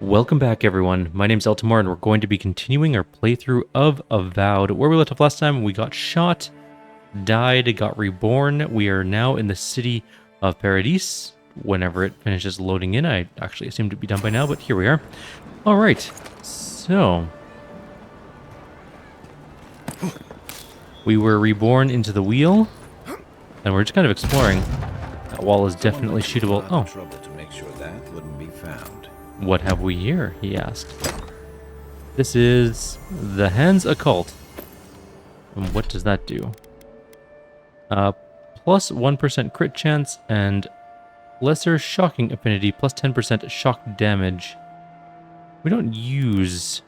Welcome back, everyone. My name's Eltamar, and we're going to be continuing our playthrough of Avowed. Where we left off last time, we got shot, died, got reborn. We are now in the city of Paradis. Whenever it finishes loading in, I actually assumed it'd be done by now, but here we are. All right, so we were reborn into the wheel, and we're just kind of exploring. That wall is definitely shootable. Oh. To make sure that wouldn't be found. What have we here? He asked. This is the Hands Occult. And what does that do? Plus 1% crit chance and lesser shocking affinity, plus 10% shock damage. We don't use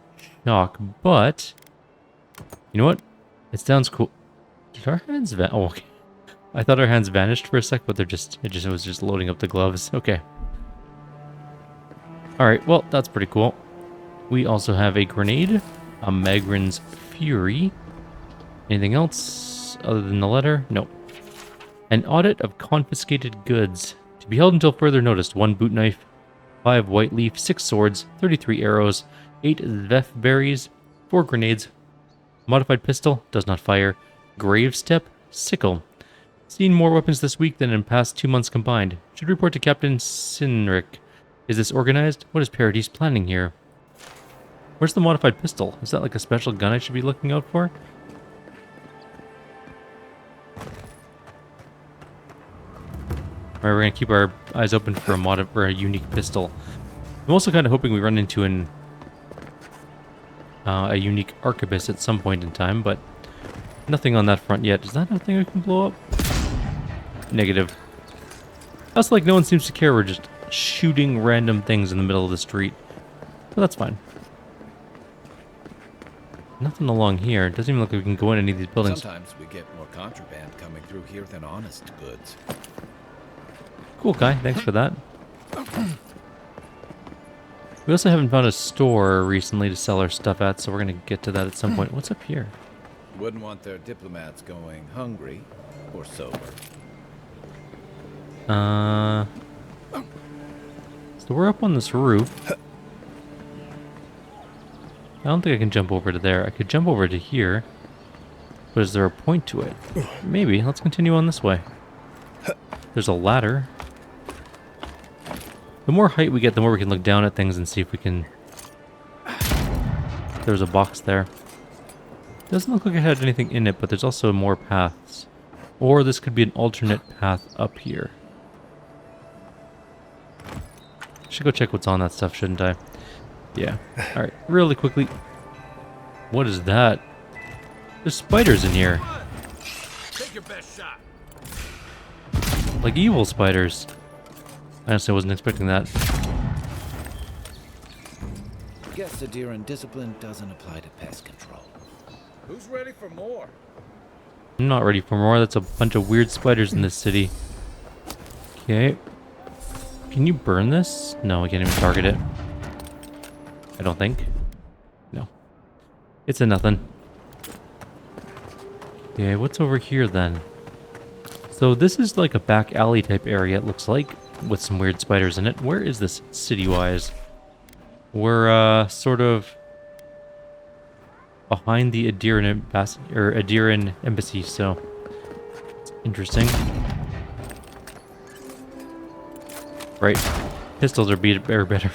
shock, but you know what? It sounds cool. Did our hands vanish? Oh, okay. I thought our hands vanished for a sec, but it was just loading up the gloves. Okay. Alright, well, that's pretty cool. We also have a grenade, a Magrin's Fury. Anything else other than the letter? No. An audit of confiscated goods. To be held until further notice, 1 boot knife, 5 white leaf, 6 swords, 33 arrows, 8 Zvef berries, 4 grenades, modified pistol, does not fire, grave step, sickle. Seen more weapons this week than in past 2 months combined. Should report to Captain Sinric. Is this organized? What is Paradis planning here? Where's the modified pistol? Is that like a special gun I should be looking out for? Alright, we're gonna keep our eyes open for a unique pistol. I'm also kind of hoping we run into a unique arquebus at some point in time, but nothing on that front yet. Is that a thing we can blow up? Negative. That's like no one seems to care. We're just shooting random things in the middle of the street. But that's fine. Nothing along here. It doesn't even look like we can go in any of these buildings. Sometimes we get more contraband coming through here than honest goods. Cool, Kai. Thanks for that. We also haven't found a store recently to sell our stuff at, so we're going to get to that at some point. What's up here? Wouldn't want their diplomats going hungry or sober. So we're up on this roof. I don't think I can jump over to there. I could jump over to here. But is there a point to it? Maybe. Let's continue on this way. There's a ladder. The more height we get, the more we can look down at things and see if we can... There's a box there. Doesn't look like it had anything in it, but there's also more paths. Or this could be an alternate path up here. Should go check what's on that stuff, shouldn't I? Yeah. Alright, really quickly. What is that? There's spiders in here. Take your best shot. Like evil spiders. Honestly, I wasn't expecting that. Guess the deer and discipline doesn't apply to pest control. Who's ready for more? I'm not ready for more. That's a bunch of weird spiders in this city. Okay. Can you burn this? No, I can't even target it. I don't think. No. It's a nothing. Okay, what's over here then? So this is like a back alley type area, it looks like, with some weird spiders in it. Where is this city-wise? We're sort of behind the Adiran embassy, so it's interesting. Right, pistols are better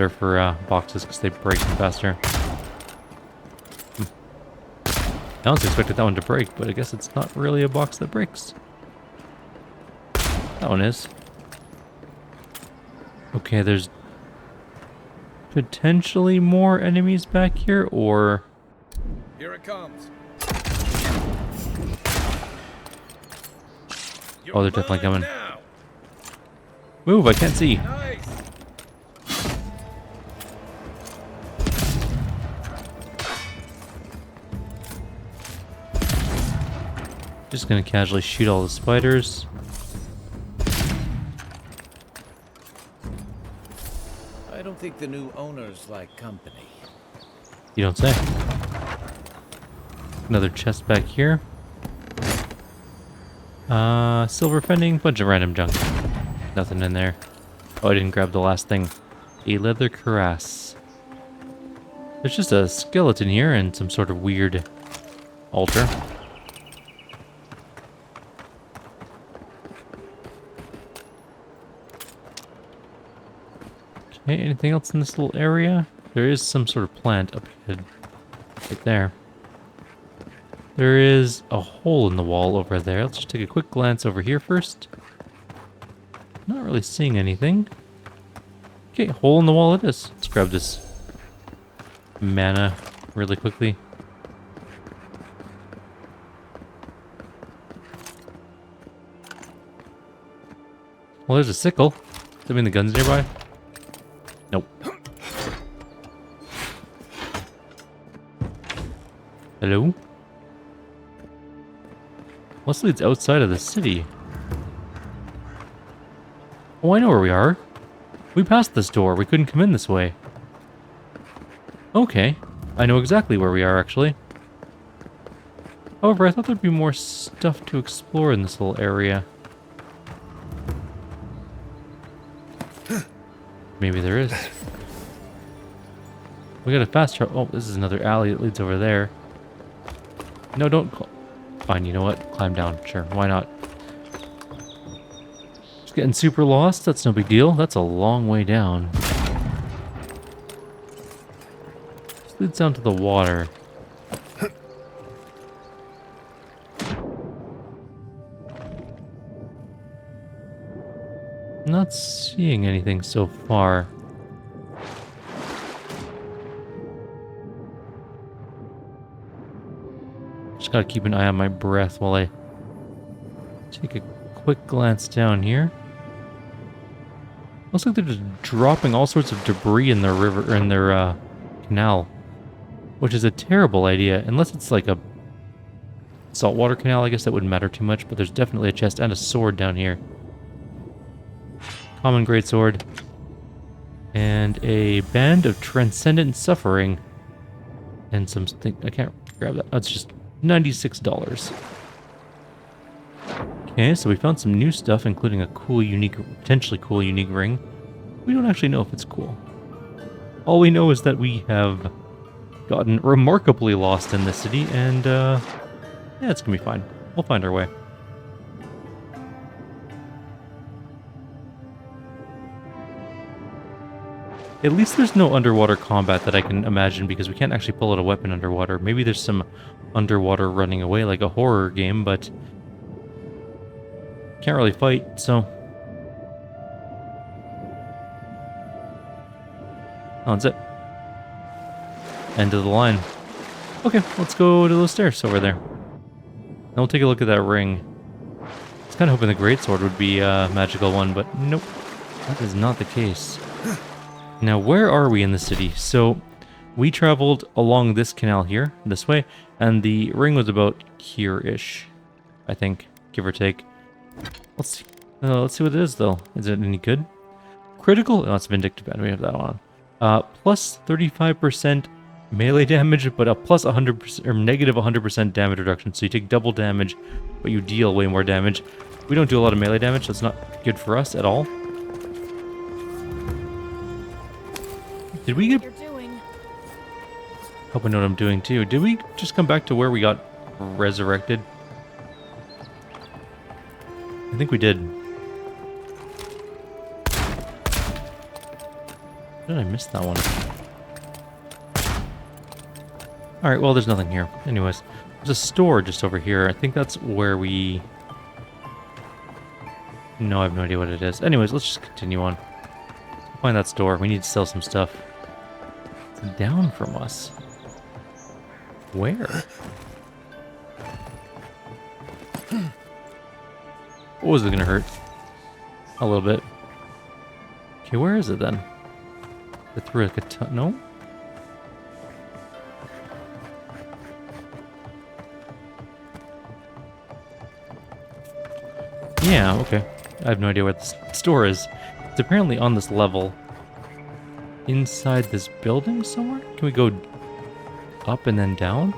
for boxes because they break faster. I also expected that one to break, but I guess it's not really a box that breaks. That one is. Okay, there's potentially more enemies back here, or... Here it comes. Oh, they're definitely coming. Now. Move, I can't see. Nice. Just gonna casually shoot all the spiders. I don't think the new owners like company. You don't say. Another chest back here. Silver fending, bunch of random junk. Nothing in there. Oh, I didn't grab the last thing. A leather cuirass. There's just a skeleton here and some sort of weird altar. Okay, anything else in this little area? There is some sort of plant up ahead. Right there. There is a hole in the wall over there. Let's just take a quick glance over here first. Not really seeing anything. Okay, hole in the wall it is. Let's grab this mana really quickly. Well, there's a sickle. Does that mean the gun's nearby? Nope. Hello? This leads outside of the city. Oh, I know where we are. We passed this door. We couldn't come in this way. Okay. I know exactly where we are, actually. However, I thought there'd be more stuff to explore in this little area. Maybe there is. We got a fast travel. Oh, this is another alley that leads over there. No, don't. Fine, you know what? Climb down. Sure, why not? Just getting super lost? That's no big deal. That's a long way down. This leads down to the water. Not seeing anything so far. Just gotta keep an eye on my breath while I take a quick glance down here. Looks like they're just dropping all sorts of debris in their river, or in their canal, which is a terrible idea. Unless it's like a saltwater canal, I guess that wouldn't matter too much. But there's definitely a chest and a sword down here. Common greatsword. And a band of transcendent suffering. And some thing. I can't grab that. That's just $96. Okay, so we found some new stuff, including a cool, unique, potentially cool, unique ring. We don't actually know if it's cool. All we know is that we have gotten remarkably lost in this city, and yeah, it's gonna be fine. We'll find our way. At least there's no underwater combat that I can imagine, because we can't actually pull out a weapon underwater. Maybe there's some underwater running away like a horror game, but can't really fight, so. Oh, that's it. End of the line. Okay, let's go to those stairs over there. And we'll take a look at that ring. I was kind of hoping the greatsword would be a magical one, but nope. That is not the case. Now, where are we in the city? So, we traveled along this canal here, this way, and the ring was about here-ish, I think, give or take. Let's see what it is, though. Is it any good? Critical? Oh, it's Vindictive Band. We have that on. Plus 35% melee damage, but a plus 100% or negative 100% damage reduction. So you take double damage, but you deal way more damage. We don't do a lot of melee damage, so it's not good for us at all. Did we get... Hope I know what I'm doing too. Did we just come back to where we got resurrected? I think we did. How did I miss that one? Alright, well, there's nothing here. Anyways, there's a store just over here. I think that's where we... No, I have no idea what it is. Anyways, let's just continue on. Let's find that store. We need to sell some stuff. It's down from us. Where? What was it gonna hurt? A little bit. Okay, where is it then? I threw like a ton. No? Yeah, okay. I have no idea where the store is. It's apparently on this level. Inside this building somewhere? Can we go up and then down?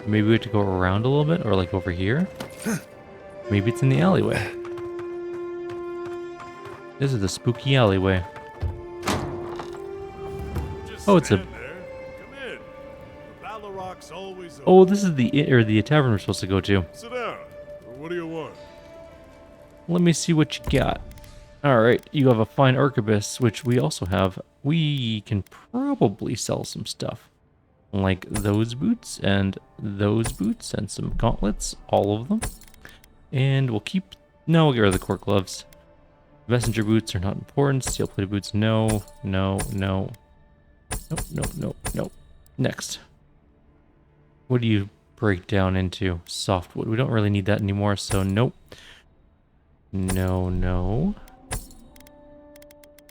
Maybe we have to go around a little bit, or like over here? Maybe it's in the alleyway. This is the spooky alleyway. Oh, it's a... Stand there. Come in. The Ballaroc's always open. Oh, this is the tavern we're supposed to go to. Sit down. What do you want? Let me see what you got. Alright, you have a fine arquebus, which we also have. We can probably sell some stuff. Like those boots and some gauntlets. All of them. And we'll keep... No, we'll get rid of the court gloves. Messenger boots are not important. Steel-plated boots, no. Nope. Next. What do you break down into? Softwood. We don't really need that anymore, so nope. No.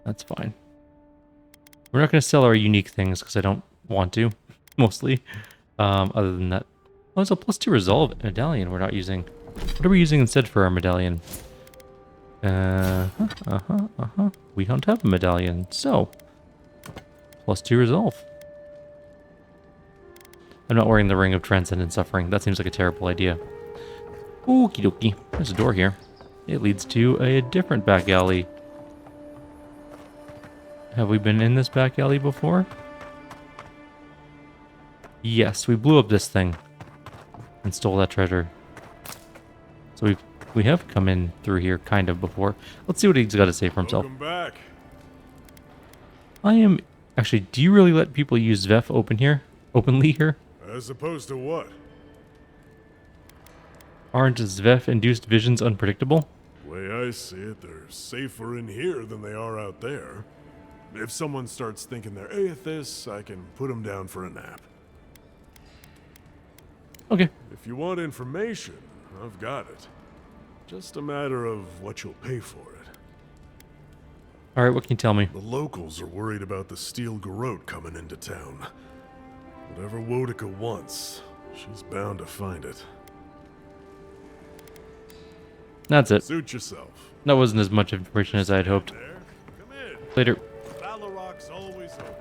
That's fine. We're not going to sell our unique things because I don't want to, mostly. Other than that. Oh, it's a +2 resolve medallion we're not using. What are we using instead for our medallion? We don't have a medallion, so +2 resolve. I'm not wearing the Ring of Transcendent Suffering. That seems like a terrible idea. Okie dokie. There's a door here. It leads to a different back alley. Have we been in this back alley before? Yes, we blew up this thing and stole that treasure. So we have come in through here kind of before. Let's see what he's got to say for himself. Welcome back. I am... Actually, do you really let people use VEF openly here? As opposed to what? Aren't VEF-induced visions unpredictable? The way I see it, they're safer in here than they are out there. If someone starts thinking they're atheists, I can put them down for a nap. Okay. If you want information, I've got it. Just a matter of what you'll pay for it. Alright, what can you tell me? The locals are worried about the steel garrote coming into town. Whatever Wodica wants, she's bound to find it. That's it. Suit yourself. That wasn't as much information as I had hoped. There. Come in. Later. Ballaroc's always open.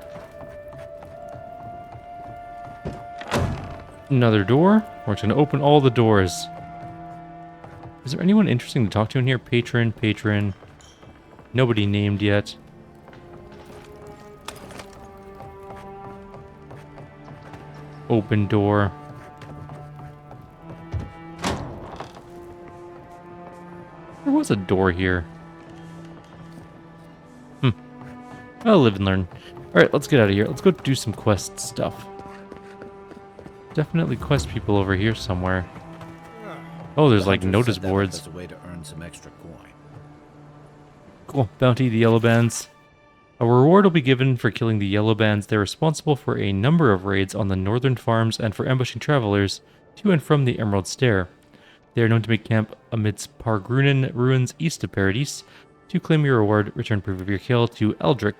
Another door. We're just going to open all the doors. Is there anyone interesting to talk to in here? Patron. Nobody named yet. Open door. There was a door here. I'll live and learn. Alright, let's get out of here. Let's go do some quest stuff. Definitely quest people over here somewhere. Oh, there's like notice boards. As a way to earn some extra coin. Cool. Bounty, the yellow bands. A reward will be given for killing the yellow bands. They're responsible for a number of raids on the northern farms and for ambushing travelers to and from the Emerald Stair. They are known to make camp amidst Pargrunen ruins east of Paradis. To claim your reward, return proof of your kill to Eldrick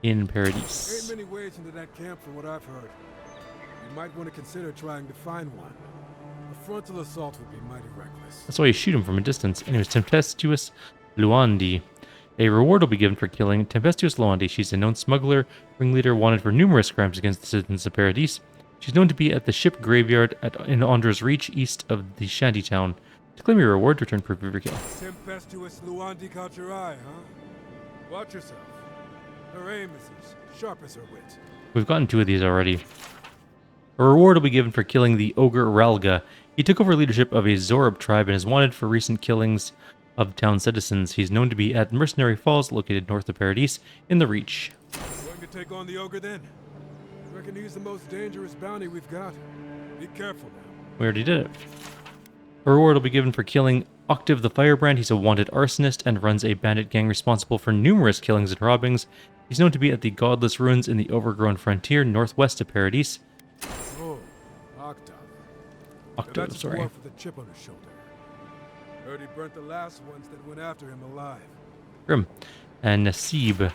in Paradis. Ain't many ways into that camp from what I've heard. You might want to consider trying to find one. A frontal assault would be mighty reckless. That's why you shoot him from a distance. Anyways, Tempestuous Luandi. A reward will be given for killing Tempestuous Luandi. She's a known smuggler, ringleader wanted for numerous crimes against the citizens of Paradis. She's known to be at the ship graveyard in Andra's Reach, east of the shantytown. To claim your reward, return proof of your kill. Tempestuous Luandi caught your eye, huh? Watch yourself. Her aim is as sharp as her wit. We've gotten 2 of these already. A reward will be given for killing the ogre Ralga. He took over leadership of a Zorab tribe and is wanted for recent killings of town citizens. He's known to be at Mercenary Falls, located north of Paradis, in the Reach. Going to take on the ogre then? Reckon he's the most dangerous bounty we've got. Be careful now. We already did it. A reward will be given for killing Octave the Firebrand. He's a wanted arsonist and runs a bandit gang responsible for numerous killings and robbings. He's known to be at the Godless Ruins in the overgrown frontier northwest of Paradis. Oh, Octave. Octave, sorry. That's a dwarf with a chip on his shoulder. Heard he burnt the last ones that went after him alive. Grim. And Nasib.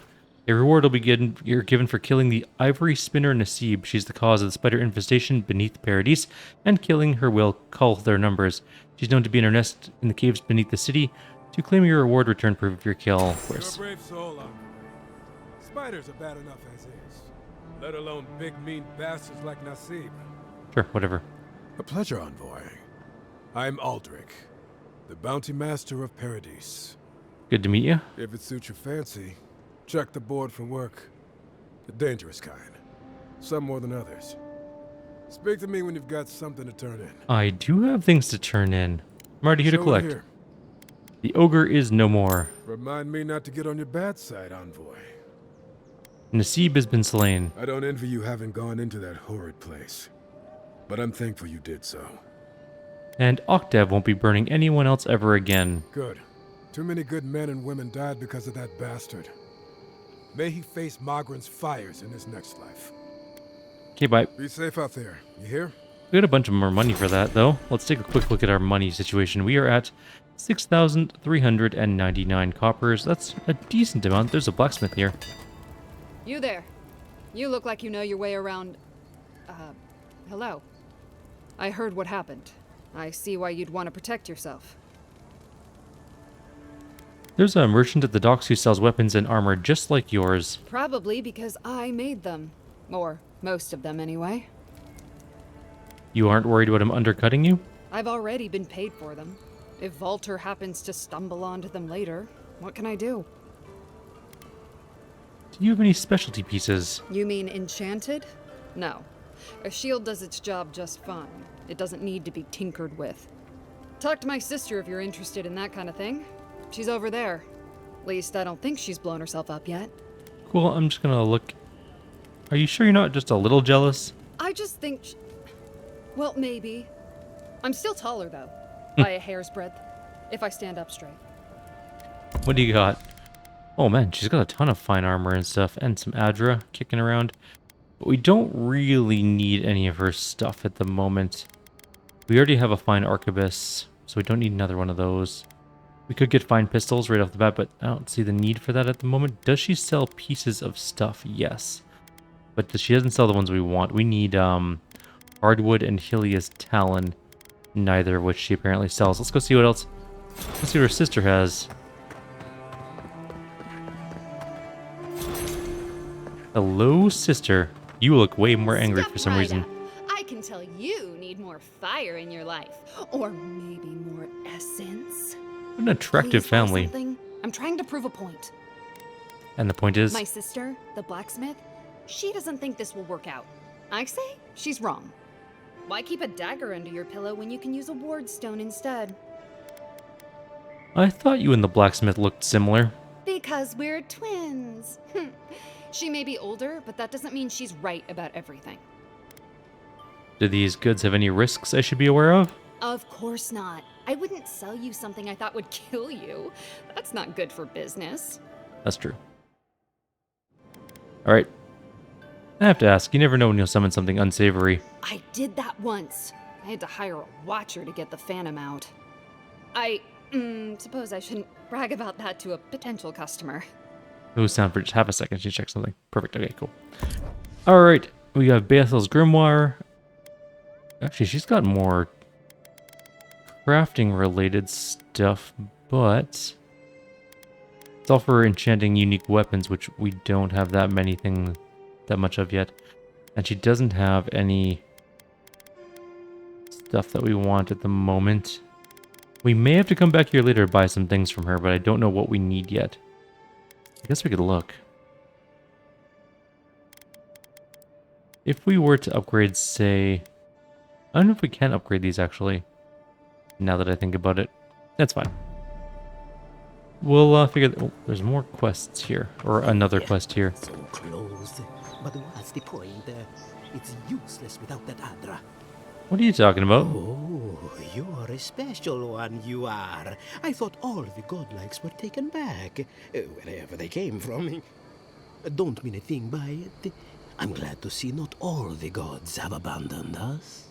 A reward will be given for killing the ivory spinner Nasib. She's the cause of the spider infestation beneath Paradis, and killing her will cull their numbers. She's known to be in her nest in the caves beneath the city. To claim your reward, return proof of your kill, of course. You're a brave soul, Uncle. Spiders are bad enough as is, let alone big mean bastards like Nasib. Sure, whatever. A pleasure, Envoy. I'm Aldrich, the bounty master of Paradis. Good to meet you. If it suits your fancy, check the board for work. The dangerous kind. Some more than others. Speak to me when you've got something to turn in. I do have things to turn in. I'm already here to Show it collect. here. The ogre is no more. Remind me not to get on your bad side, envoy. Nasib has been slain. I don't envy you having gone into that horrid place. But I'm thankful you did so. And Octav won't be burning anyone else ever again. Good. Too many good men and women died because of that bastard. May he face Magran's fires in his next life. Okay, bye. Be safe out there. You hear? We got a bunch of more money for that, though. Let's take a quick look at our money situation. We are at 6,399 coppers. That's a decent amount. There's a blacksmith here. You there. You look like you know your way around... hello. I heard what happened. I see why you'd want to protect yourself. There's a merchant at the docks who sells weapons and armor just like yours. Probably because I made them. Or most of them, anyway. You aren't worried about him undercutting you? I've already been paid for them. If Valter happens to stumble onto them later, what can I do? Do you have any specialty pieces? You mean enchanted? No. A shield does its job just fine. It doesn't need to be tinkered with. Talk to my sister if you're interested in that kind of thing. She's over there. At least I don't think she's blown herself up yet. Cool, I'm just gonna look. Are you sure you're not just a little jealous? I just think... Well, maybe. I'm still taller, though. By a hair's breadth. If I stand up straight. What do you got? Oh man, she's got a ton of fine armor and stuff, and some Adra kicking around. But we don't really need any of her stuff at the moment. We already have a fine arquebus, so we don't need another one of those. We could get fine pistols right off the bat, but I don't see the need for that at the moment. Does she sell pieces of stuff? Yes. But she doesn't sell the ones we want. We need hardwood and Helia's Talon, neither of which she apparently sells. Let's go see what else. Let's see what her sister has. Hello, sister. You look way more angry for some reason. I can tell you need more fire in your life. Or maybe more essence. What an attractive Please buy family. something. I'm trying to prove a point. And the point is... My sister, the blacksmith, she doesn't think this will work out. I say she's wrong. Why keep a dagger under your pillow when you can use a ward stone instead? I thought you and the blacksmith looked similar. Because we're twins. She may be older, but that doesn't mean she's right about everything. Do these goods have any risks I should be aware of? Of course not. I wouldn't sell you something I thought would kill you. That's not good for business. That's true. Alright. I have to ask, you never know when you'll summon something unsavory. I did that once. I had to hire a watcher to get the phantom out. I suppose I shouldn't brag about that to a potential customer. It was sound for just half a second. She checked something. Perfect. Okay, cool. Alright. We have Bethel's Grimoire. Actually, she's got more crafting related stuff, but it's all for enchanting unique weapons, which we don't have that much of yet. And she doesn't have any stuff that we want at the moment. We may have to come back here later to buy some things from her, but I don't know what we need yet. I guess we could look. If we were to upgrade, say... I don't know if we can upgrade these, actually. Now that I think about it. That's fine. We'll figure... Oh, there's more quests here. Or another quest here. So close. But what's the point? It's useless without that Adra. What are you talking about? Oh, you're a special one, you are. I thought all the godlikes were taken back, wherever they came from. Don't mean a thing by it. I'm glad to see not all the gods have abandoned us.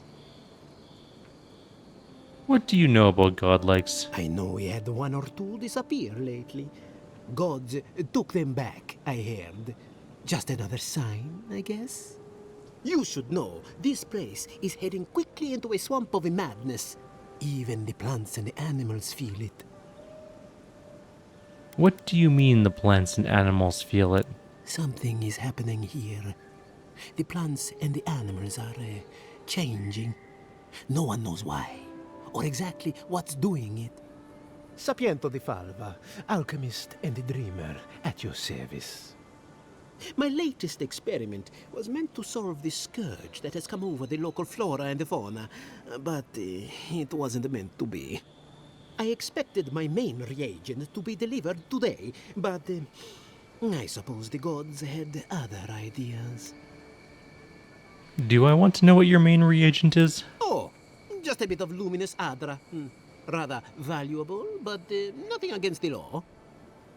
What do you know about godlikes? I know we had one or two disappear lately. Gods took them back, I heard. Just another sign, I guess. You should know, this place is heading quickly into a swamp of madness. Even the plants and the animals feel it. What do you mean the plants and animals feel it? Something is happening here. The plants and the animals are changing. No one knows why, or exactly what's doing it. Sapiento di Falva, alchemist and dreamer, at your service. My latest experiment was meant to solve the scourge that has come over the local flora and fauna, but it wasn't meant to be. I expected my main reagent to be delivered today, but I suppose the gods had other ideas. Do I want to know what your main reagent is? Oh, just a bit of luminous adra. Rather valuable, but nothing against the law.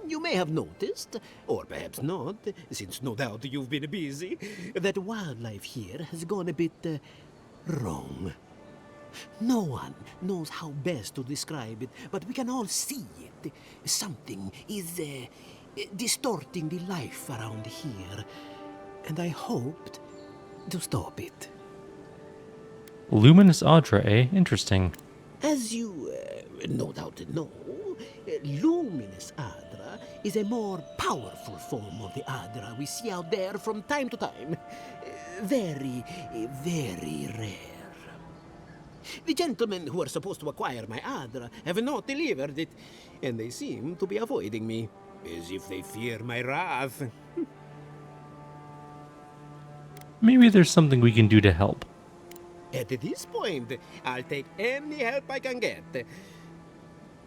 You may have noticed, or perhaps not, since no doubt you've been busy, that wildlife here has gone a bit wrong. No one knows how best to describe it, but we can all see it. Something is distorting the life around here, and I hoped to stop it. Luminous Adra, eh? Interesting. As you no doubt know, luminous Adra is a more powerful form of the Adra we see out there from time to time. Very, very rare. The gentlemen who are supposed to acquire my Adra have not delivered it, and they seem to be avoiding me, as if they fear my wrath. Maybe there's something we can do to help. At this point, I'll take any help I can get.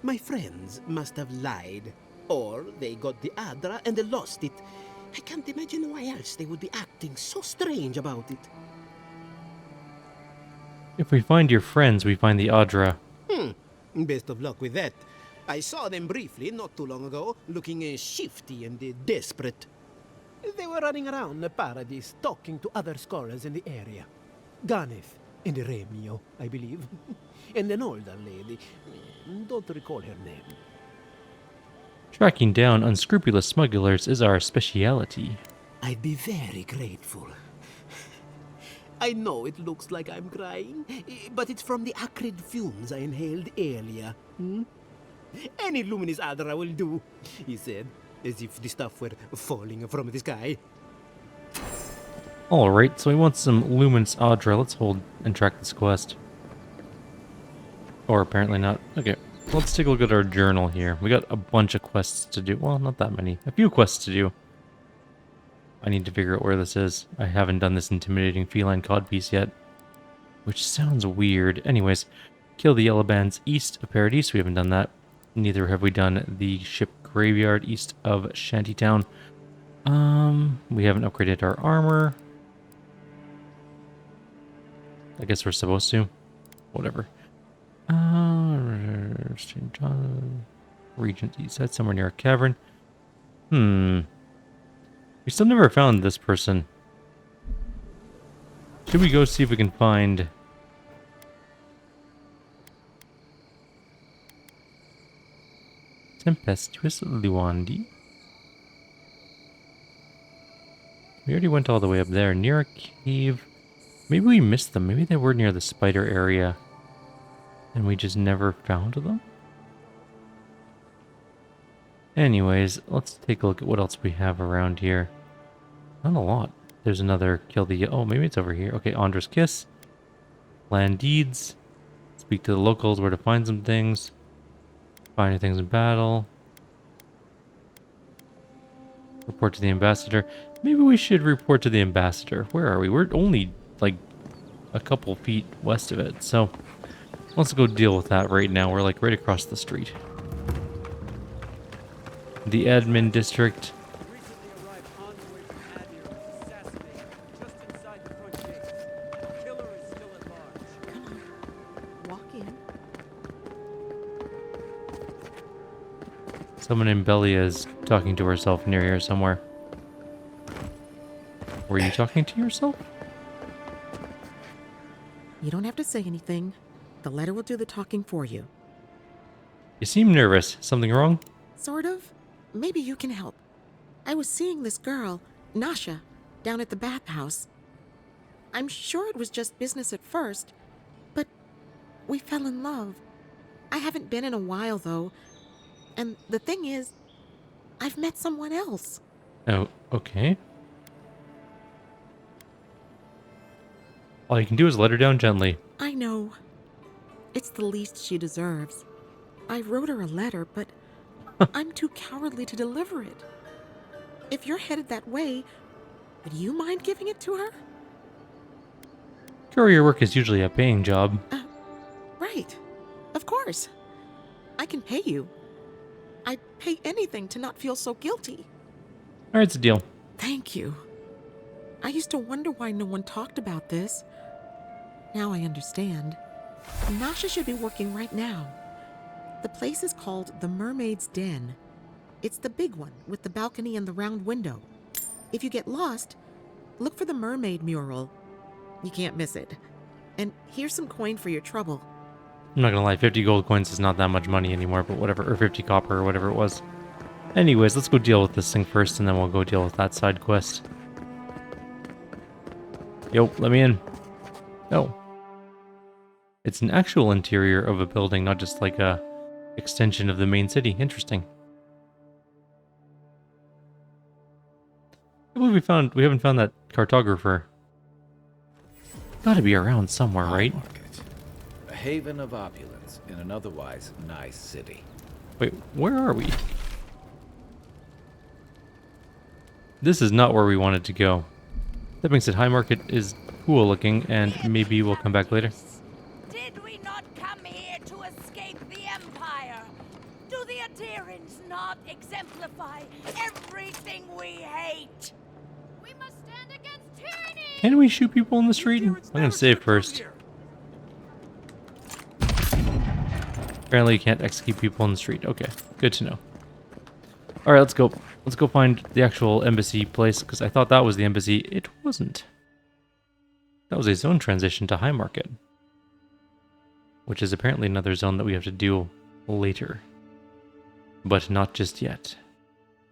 My friends must have lied, or they got the Adra and they lost it. I can't imagine why else they would be acting so strange about it. If we find your friends, we find the Adra. Best of luck with that. I saw them briefly not too long ago, looking shifty and desperate. They were running around the paradise, talking to other scholars in the area. Ganef and Remio, I believe. And an older lady. Don't recall her name. Tracking down unscrupulous smugglers is our speciality. I'd be very grateful. I know it looks like I'm crying, but it's from the acrid fumes I inhaled earlier. Any luminous Adra will do, he said, as if the stuff were falling from the sky. Alright, so we want some luminous Adra. Let's hold and track this quest. Or apparently not. Okay, let's take a look at our journal here. We got a bunch of quests to do. Well, not that many. A few quests to do. I need to figure out where this is. I haven't done this intimidating feline codpiece yet. Which sounds weird. Anyways, kill the yellow bands east of Paradise. We haven't done that. Neither have we done the ship graveyard east of Shantytown. We haven't upgraded our armor. I guess we're supposed to. Whatever. Regent East Side, somewhere near a cavern. We still never found this person. Should we go see if we can find... Tempestuous Luandi? We already went all the way up there, near a cave. Maybe we missed them. Maybe they were near the spider area. And we just never found them? Anyways, let's take a look at what else we have around here. Not a lot. There's another kill the... Oh, maybe it's over here. Okay, Andra's Kiss. Land Deeds. Speak to the locals where to find some things. Find things in battle. Report to the ambassador. Maybe we should report to the ambassador. Where are we? We're only like a couple feet west of it. So let's go deal with that right now. We're like right across the street. The admin district. Someone in Belia is talking to herself near here somewhere. Were you talking to yourself? You don't have to say anything. The letter will do the talking for you. You seem nervous. Something wrong? Sort of. Maybe you can help. I was seeing this girl, Nasha, down at the bathhouse. I'm sure it was just business at first, but we fell in love. I haven't been in a while, though. And the thing is, I've met someone else. Oh, okay. All you can do is let her down gently. I know. It's the least she deserves. I wrote her a letter, but I'm too cowardly to deliver it. If you're headed that way, would you mind giving it to her? Courier work is usually a paying job. Right. Of course. I can pay you. I'd pay anything to not feel so guilty. Alright, it's a deal. Thank you. I used to wonder why no one talked about this. Now I understand. Nasha should be working right now. The place is called the Mermaid's Den. It's the big one with the balcony and the round window. If you get lost, look for the mermaid mural. You can't miss it. And here's some coin for your trouble. I'm not gonna lie, 50 gold coins is not that much money anymore, but whatever, or 50 copper or whatever it was. Anyways, let's go deal with this thing first, and then we'll go deal with that side quest. Yo, let me in. Oh. It's an actual interior of a building, not just like a extension of the main city. Interesting. I believe we haven't found that cartographer. Gotta be around somewhere, right? Market. A haven of opulence in an otherwise nice city. Wait, where are we? This is not where we wanted to go. That being said, High Market is cool looking, and maybe we'll come back later. Did we not come here to escape the Empire? Do the adherents not exemplify everything we hate? We must stand against tyranny! Can we shoot people in the street? I'm gonna save first. Apparently you can't execute people in the street. Okay, good to know. Alright, let's go. Let's go find the actual embassy place, because I thought that was the embassy. It wasn't. That was a zone transition to High Market. Which is apparently another zone that we have to do later. But not just yet.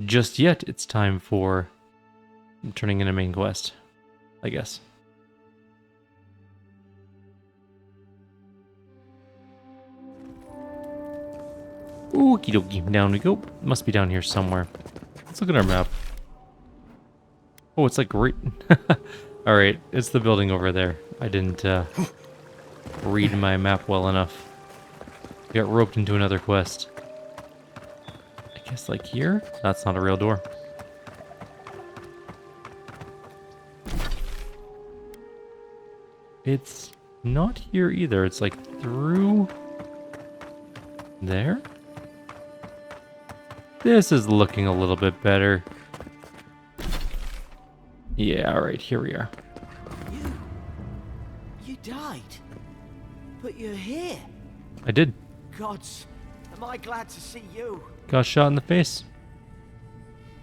Just yet, it's time for turning in a main quest, I guess. Okie dokie, down we go. Must be down here somewhere. Let's look at our map. Oh, it's like right... Alright, it's the building over there. I didn't read my map well enough. Got roped into another quest. I guess like here? That's not a real door. It's not here either. It's like through there? This is looking a little bit better. Yeah, alright, here we are. You died? But you're here. I did. Gods, am I glad to see you. Got shot in the face.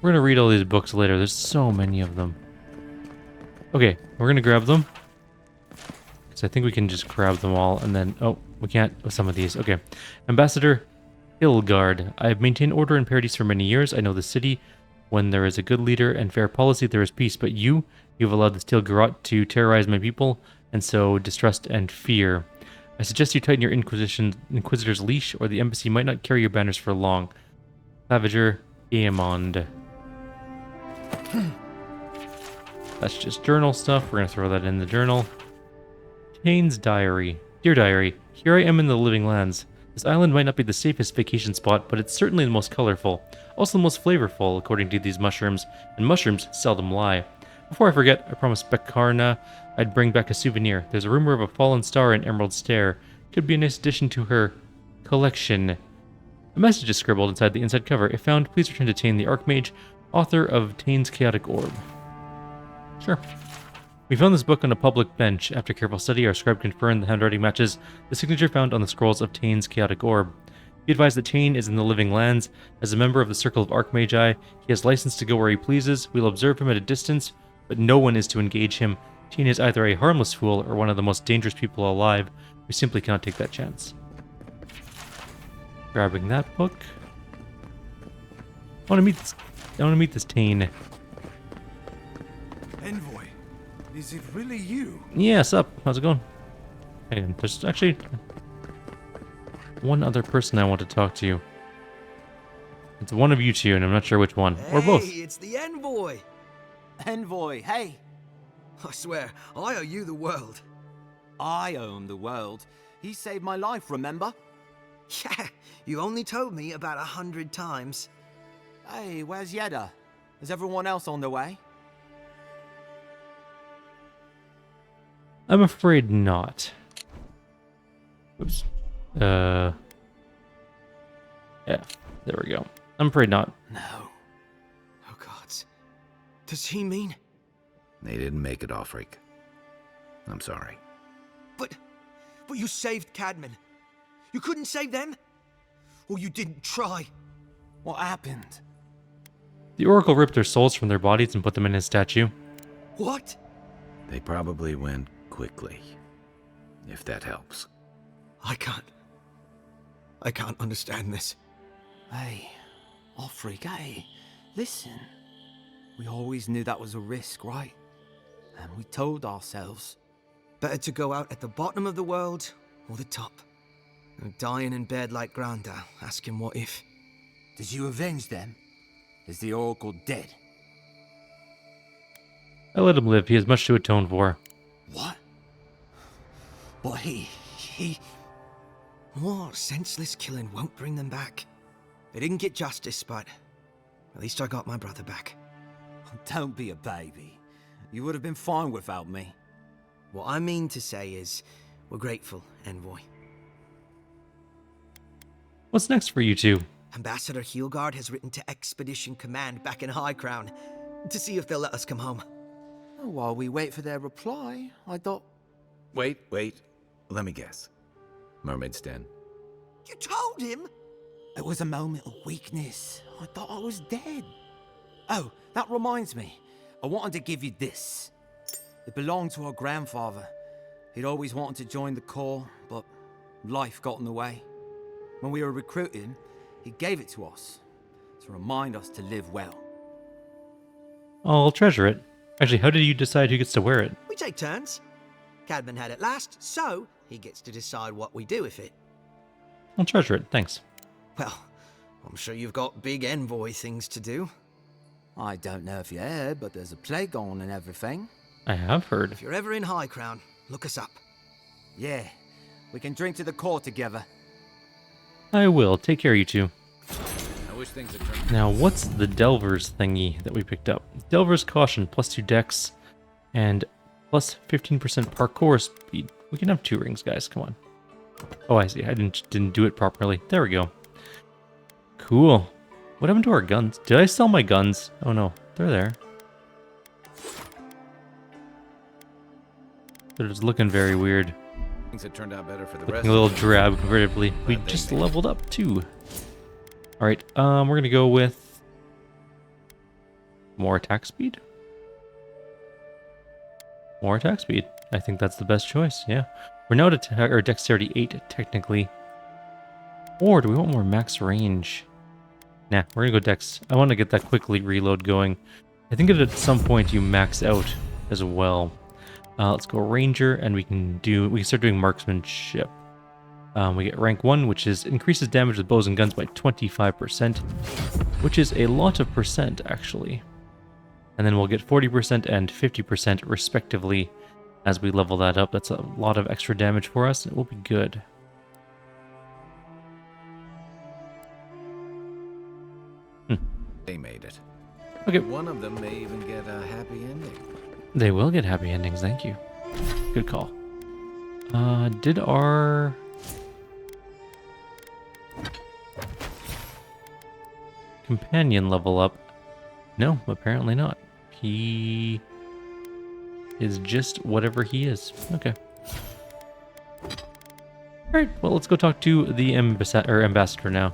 We're gonna read all these books later. There's so many of them. Okay, we're gonna grab them. Because I think we can just grab them all and then... Oh, we can't with some of these. Okay. Ambassador Hilgard. I have maintained order and parity for many years. I know the city. When there is a good leader and fair policy, there is peace. But you've allowed the Steel Garrote to terrorize my people, and so distrust and fear. I suggest you tighten your Inquisitor's leash, or the embassy might not carry your banners for long. Savager Aemond. That's just journal stuff. We're going to throw that in the journal. Tane's diary. Dear diary, here I am in the living lands. This island might not be the safest vacation spot, but it's certainly the most colorful. Also the most flavorful, according to these mushrooms, and mushrooms seldom lie. Before I forget, I promised Bekarna I'd bring back a souvenir. There's a rumor of a fallen star in Emerald Stair. Could be a nice addition to her collection. A message is scribbled inside the inside cover. If found, please return to Tane the Archmage, author of Tane's Chaotic Orb. Sure. We found this book on a public bench. After careful study, our scribe confirmed the handwriting matches the signature found on the scrolls of Tane's Chaotic Orb. Be advised that Tane is in the living lands. As a member of the Circle of Archmagi, he has license to go where he pleases. We'll observe him at a distance, but no one is to engage him. Tane is either a harmless fool or one of the most dangerous people alive. We simply cannot take that chance. Grabbing that book. I want to meet this Tane. Envoy, is it really you? Yeah, sup? How's it going? Hey, there's actually one other person I want to talk to you. It's one of you two, and I'm not sure which one. Or both. Hey, it's the Envoy. Envoy, hey. I swear, I owe you the world. I owe him the world. He saved my life, remember? Yeah, you only told me about 100 times. Hey, where's Yeda? Is everyone else on their way? I'm afraid not. Oops. Yeah, there we go. I'm afraid not. No. Oh, gods. Does he mean? They didn't make it, Offreak. I'm sorry. But you saved Cadman. You couldn't save them? Or you didn't try? What happened? The Oracle ripped their souls from their bodies and put them in his statue. What? They probably went quickly. If that helps. I can't understand this. Hey, Offreak, hey, listen. We always knew that was a risk, right? And we told ourselves. Better to go out at the bottom of the world or the top. And dying in bed like Granda, asking what if. Did you avenge them? Is the Oracle dead? I let him live. He has much to atone for. What? But he... More senseless killing won't bring them back. They didn't get justice, but at least I got my brother back. Don't be a baby. You would have been fine without me. What I mean to say is, we're grateful, Envoy. What's next for you two? Ambassador Heelguard has written to Expedition Command back in High Crown to see if they'll let us come home. While we wait for their reply, I thought... Wait. Let me guess. Mermaid's Den. You told him? It was a moment of weakness. I thought I was dead. Oh, that reminds me. I wanted to give you this. It belonged to our grandfather. He'd always wanted to join the Corps, but life got in the way. When we were recruiting, he gave it to us to remind us to live well. I'll treasure it. Actually, how did you decide who gets to wear it? We take turns. Cadman had it last, so he gets to decide what we do with it. I'll treasure it, thanks. Well, I'm sure you've got big Envoy things to do. I don't know if you heard, but there's a plague on and everything. I have heard. If you're ever in High Crown, look us up. Yeah, we can drink to the Corps together. I will. Take care, you two. I wish things had turned. Now, what's the Delver's thingy that we picked up? Delver's Caution, +2 dex, and plus 15% parkour speed. We can have 2 rings, guys. Come on. Oh, I see. I didn't do it properly. There we go. Cool. What happened to our guns? Did I sell my guns? Oh no, they're there. They're just looking very weird. Things had turned out better for the Looking rest. a little drab comparatively. We just leveled up too. All right, we're gonna go with more attack speed. More attack speed. I think that's the best choice. Yeah, we're now at or dexterity 8 technically. Or do we want more max range? Nah, we're gonna go dex. I want to get that quickly reload going. I think at some point you max out as well. Let's go ranger, and we can start doing marksmanship. We get rank 1, which increases damage with bows and guns by 25%, which is a lot of percent actually. And then we'll get 40% and 50% respectively as we level that up. That's a lot of extra damage for us. It will be good. They made it. Okay. One of them may even get a happy ending. They will get happy endings, thank you. Good call. Did our... companion level up? No, apparently not. He is just whatever he is. Okay. Alright, well, let's go talk to the ambassador now.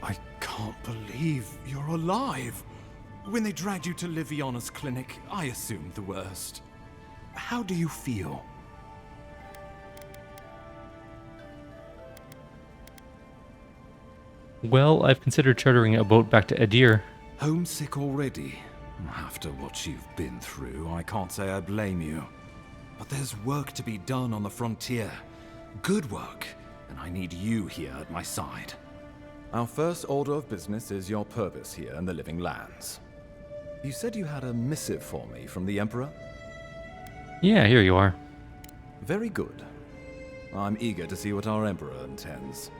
I can't believe you're alive. When they dragged you to Liviana's clinic, I assumed the worst. How do you feel? Well, I've considered chartering a boat back to Adir. Homesick already? After what you've been through, I can't say I blame you. But there's work to be done on the frontier. Good work, and I need you here at my side. Our first order of business is your purpose here in the Living Lands. You said you had a missive for me from the Emperor? Yeah, here you are. Very good. I'm eager to see what our Emperor intends.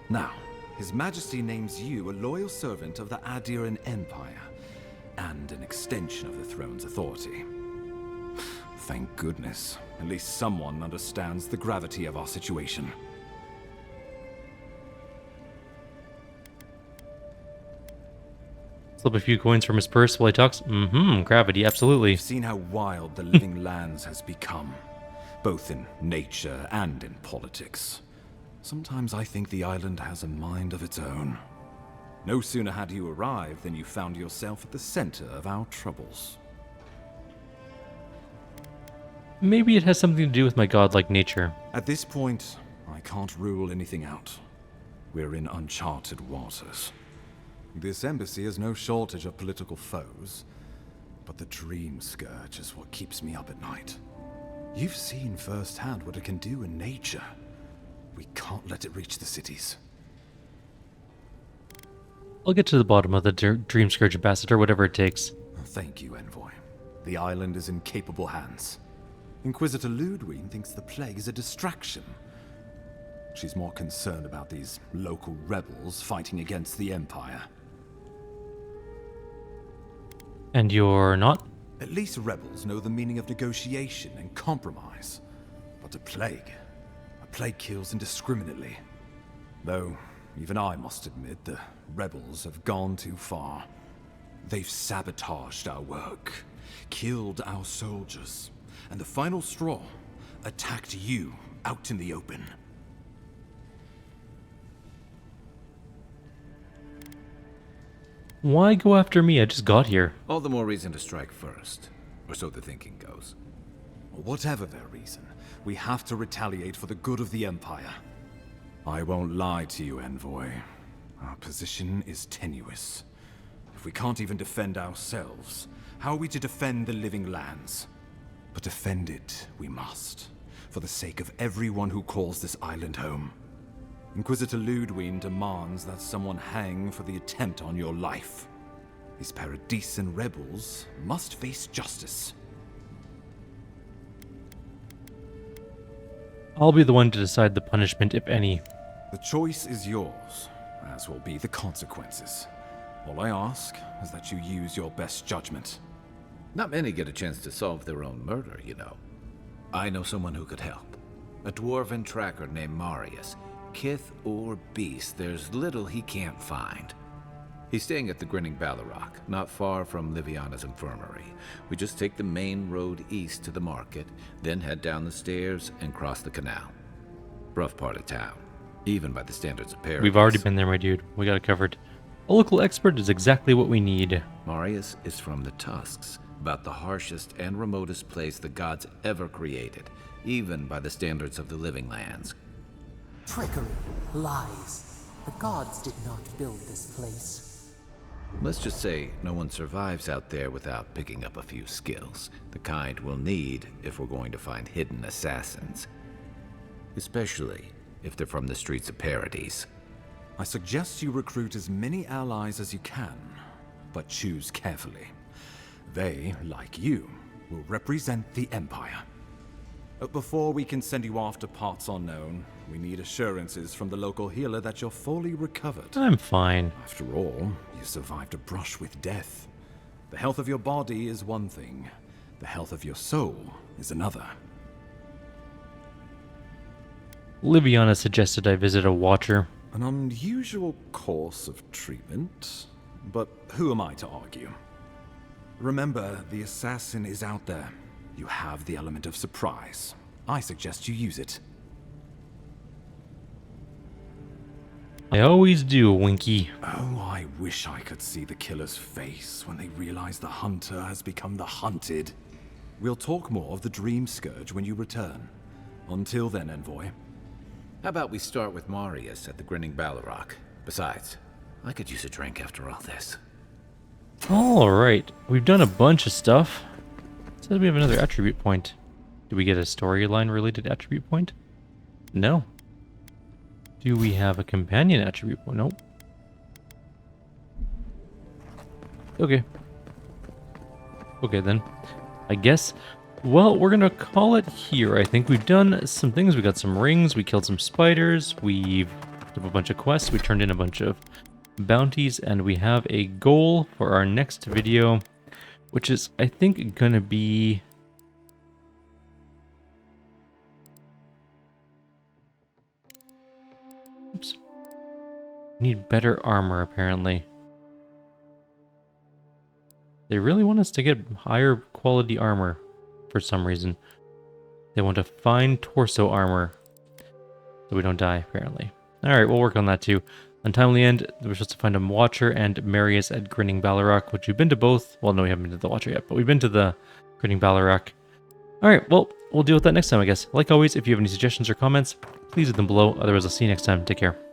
Now, His Majesty names you a loyal servant of the Adiran Empire, and an extension of the throne's authority. Thank goodness. At least someone understands the gravity of our situation. Slip a few coins from his purse while he talks. Gravity, absolutely. You've seen how wild the living lands has become, both in nature and in politics. Sometimes I think the island has a mind of its own. No sooner had you arrived than you found yourself at the center of our troubles. Maybe it has something to do with my godlike nature. At this point, I can't rule anything out. We're in uncharted waters. This embassy has no shortage of political foes, but the dream scourge is what keeps me up at night. You've seen firsthand what it can do in nature. We can't let it reach the cities. I'll get to the bottom of the Dream Scourge Ambassador, whatever it takes. Thank you, Envoy. The island is in capable hands. Inquisitor Ludwig thinks the plague is a distraction. She's more concerned about these local rebels fighting against the Empire. And you're not? At least rebels know the meaning of negotiation and compromise. But a plague kills indiscriminately. Though, even I must admit, the rebels have gone too far. They've sabotaged our work, killed our soldiers, and the final straw, attacked you out in the open. Why go after me? I just got here. All the more reason to strike first, or so the thinking goes. Whatever their reason, we have to retaliate for the good of the Empire. I won't lie to you, Envoy. Our position is tenuous. If we can't even defend ourselves, how are we to defend the living lands? But defend it we must, for the sake of everyone who calls this island home. Inquisitor Ludwig demands that someone hang for the attempt on your life. These Paradisen rebels must face justice. I'll be the one to decide the punishment, if any. The choice is yours, as will be the consequences. All I ask is that you use your best judgment. Not many get a chance to solve their own murder, you know. I know someone who could help. A dwarven tracker named Marius. Kith or beast, there's little he can't find. He's staying at the Grinning Ballarrock, not far from Liviana's infirmary. We just take the main road east to the market, then head down the stairs and cross the canal. Rough part of town, even by the standards of Paradise. We've already been there, my dude. We got it covered. A local expert is exactly what we need. Marius is from the Tusks, about the harshest and remotest place the gods ever created, even by the standards of the living lands. Trickery, lies. The gods did not build this place. Let's just say no one survives out there without picking up a few skills, the kind we'll need if we're going to find hidden assassins. Especially if they're from the streets of Paradise. I suggest you recruit as many allies as you can, but choose carefully. They, like you, will represent the Empire. But before we can send you off to parts unknown, we need assurances from the local healer that you're fully recovered. I'm fine. After all, you survived a brush with death. The health of your body is one thing. The health of your soul is another. Liviana suggested I visit a watcher. An unusual course of treatment, but who am I to argue? Remember, the assassin is out there. You have the element of surprise. I suggest you use it. I always do, Winky. Oh, I wish I could see the killer's face when they realize the hunter has become the hunted. We'll talk more of the Dream Scourge when you return. Until then, Envoy. How about we start with Marius at the Grinning Ballarrock? Besides, I could use a drink after all this. Alright, we've done a bunch of stuff. Says we have another attribute point. Do we get a storyline related attribute point? No. Do we have a companion attribute point? Nope. Okay. Okay then. I guess. Well, we're gonna call it here. I think we've done some things. We got some rings. We killed some spiders. We've We have a bunch of quests. We turned in a bunch of bounties, and we have a goal for our next video, which is, I think, gonna be... Oops. Need better armor, apparently. They really want us to get higher quality armor for some reason. They want a fine torso armor so we don't die, apparently. Alright, we'll work on that too. Untimely End, we're supposed to find a Watcher and Marius at Grinning Ballarok, which we've been to both. Well, no, we haven't been to the Watcher yet, but we've been to the Grinning Ballarok. Alright, well, we'll deal with that next time, I guess. Like always, if you have any suggestions or comments, please leave them below. Otherwise, I'll see you next time. Take care.